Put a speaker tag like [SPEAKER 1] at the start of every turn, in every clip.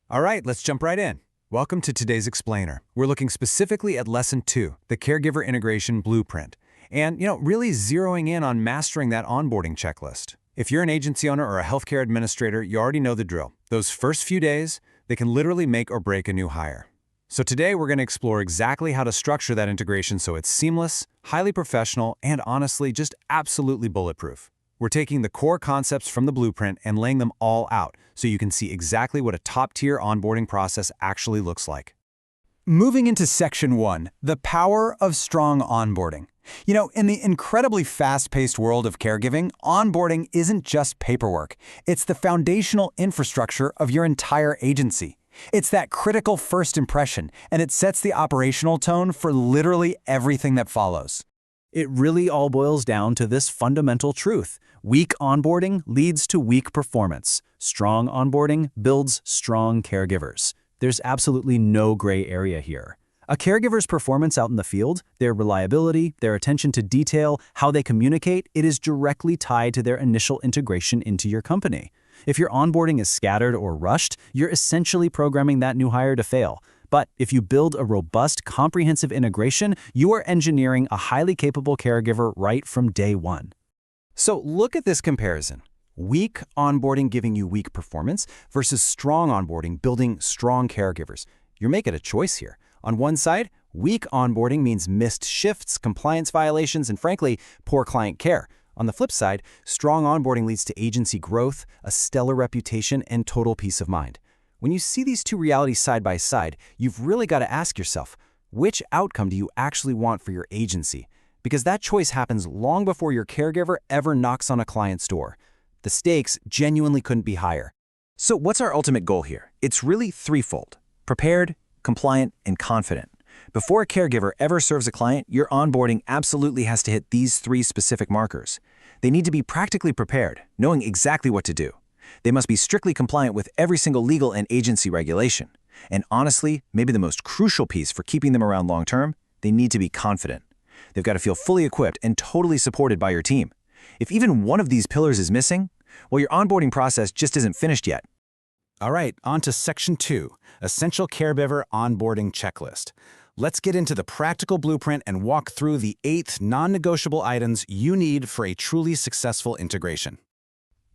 [SPEAKER 1] All right, let's jump right in. Welcome to today's explainer. We're looking specifically at Lesson 2, the Caregiver Integration Blueprint, and, really zeroing in on mastering that onboarding checklist. If you're an agency owner or a healthcare administrator, you already know the drill. Those first few days, they can literally make or break a new hire. So today we're going to explore exactly how to structure that integration so it's seamless, highly professional, and honestly, just absolutely bulletproof. We're taking the core concepts from the blueprint and laying them all out so you can see exactly what a top-tier onboarding process actually looks like. Moving into Section 1, the power of strong onboarding. In the incredibly fast-paced world of caregiving, onboarding isn't just paperwork. It's the foundational infrastructure of your entire agency. It's that critical first impression, and it sets the operational tone for literally everything that follows. It really all boils down to this fundamental truth. Weak onboarding leads to weak performance. Strong onboarding builds strong caregivers. There's absolutely no gray area here. A caregiver's performance out in the field, their reliability, their attention to detail, how they communicate, it is directly tied to their initial integration into your company. If your onboarding is scattered or rushed, you're essentially programming that new hire to fail. But if you build a robust, comprehensive integration, you are engineering a highly capable caregiver right from day one. So look at this comparison. Weak onboarding giving you weak performance versus strong onboarding building strong caregivers. You're making a choice here. On one side, weak onboarding means missed shifts, compliance violations, and frankly, poor client care. On the flip side, strong onboarding leads to agency growth, a stellar reputation, and total peace of mind. When you see these two realities side by side, you've really got to ask yourself, which outcome do you actually want for your agency? Because that choice happens long before your caregiver ever knocks on a client's door. The stakes genuinely couldn't be higher. So what's our ultimate goal here? It's really threefold: prepared, compliant, and confident. Before a caregiver ever serves a client, your onboarding absolutely has to hit these three specific markers. They need to be practically prepared, knowing exactly what to do. They must be strictly compliant with every single legal and agency regulation. And honestly, maybe the most crucial piece for keeping them around long-term, they need to be confident. They've got to feel fully equipped and totally supported by your team. If even one of these pillars is missing, well, your onboarding process just isn't finished yet. All right, on to Section 2, Essential Caregiver Onboarding Checklist. Let's get into the practical blueprint and walk through the 8 non-negotiable items you need for a truly successful integration.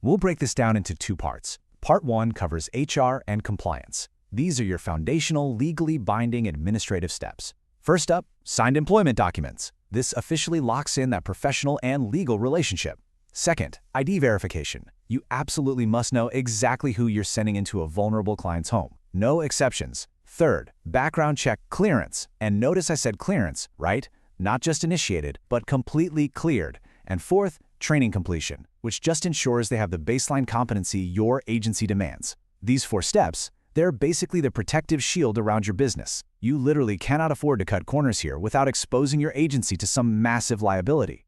[SPEAKER 1] We'll break this down into 2 parts. Part 1 covers HR and compliance. These are your foundational, legally binding administrative steps. First up, signed employment documents. This officially locks in that professional and legal relationship. Second, ID verification. You absolutely must know exactly who you're sending into a vulnerable client's home. No exceptions. Third, background check clearance. And notice I said clearance, right? Not just initiated, but completely cleared. And fourth, training completion, which just ensures they have the baseline competency your agency demands. These 4 steps, they're basically the protective shield around your business. You literally cannot afford to cut corners here without exposing your agency to some massive liability.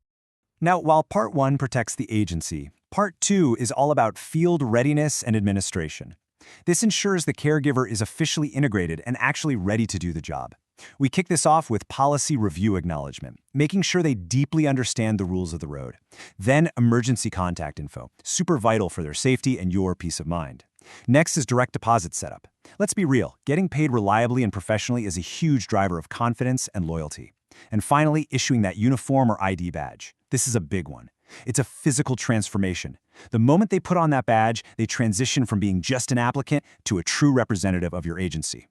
[SPEAKER 1] Now, while Part 1 protects the agency, Part 2 is all about field readiness and administration. This ensures the caregiver is officially integrated and actually ready to do the job. We kick this off with policy review acknowledgement, making sure they deeply understand the rules of the road. Then emergency contact info, super vital for their safety and your peace of mind. Next is direct deposit setup. Let's be real, getting paid reliably and professionally is a huge driver of confidence and loyalty. And finally, issuing that uniform or ID badge. This is a big one. It's a physical transformation. The moment they put on that badge, they transition from being just an applicant to a true representative of your agency.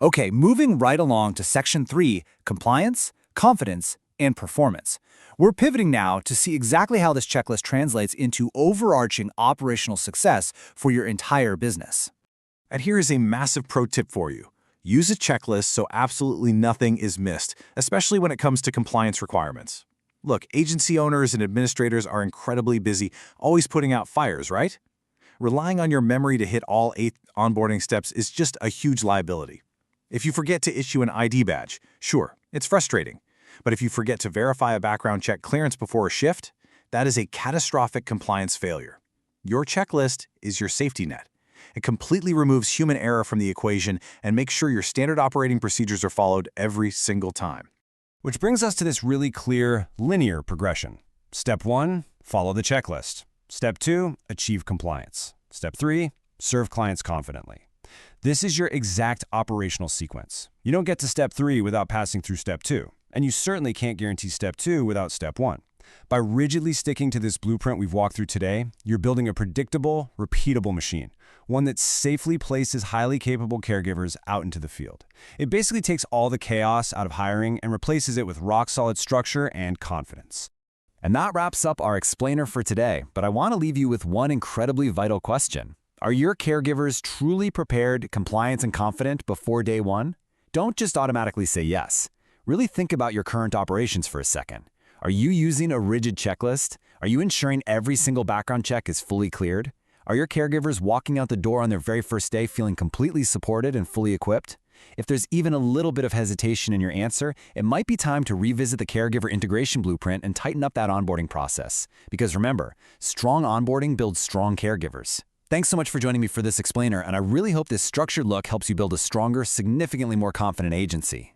[SPEAKER 1] Okay, moving right along to Section 3, compliance, confidence, and performance. We're pivoting now to see exactly how this checklist translates into overarching operational success for your entire business. And here is a massive pro tip for you. Use a checklist so absolutely nothing is missed, especially when it comes to compliance requirements. Look, agency owners and administrators are incredibly busy, always putting out fires, right? Relying on your memory to hit all 8 onboarding steps is just a huge liability. If you forget to issue an ID badge, sure, it's frustrating. But if you forget to verify a background check clearance before a shift, that is a catastrophic compliance failure. Your checklist is your safety net. It completely removes human error from the equation and makes sure your standard operating procedures are followed every single time. Which brings us to this really clear, linear progression. Step 1, follow the checklist. Step 2, achieve compliance. Step 3, serve clients confidently.
[SPEAKER 2] This is your exact operational sequence. You don't get to step 3 without passing through step 2, and you certainly can't guarantee step 2 without step 1. By rigidly sticking to this blueprint we've walked through today, you're building a predictable, repeatable machine, one that safely places highly capable caregivers out into the field. It basically takes all the chaos out of hiring and replaces it with rock-solid structure and confidence.
[SPEAKER 1] And that wraps up our explainer for today, but I want to leave you with one incredibly vital question. Are your caregivers truly prepared, compliant, and confident before day one? Don't just automatically say yes. Really think about your current operations for a second. Are you using a rigid checklist? Are you ensuring every single background check is fully cleared? Are your caregivers walking out the door on their very first day feeling completely supported and fully equipped? If there's even a little bit of hesitation in your answer, it might be time to revisit the Caregiver Integration Blueprint and tighten up that onboarding process. Because remember, strong onboarding builds strong caregivers. Thanks so much for joining me for this explainer, and I really hope this structured look helps you build a stronger, significantly more confident agency.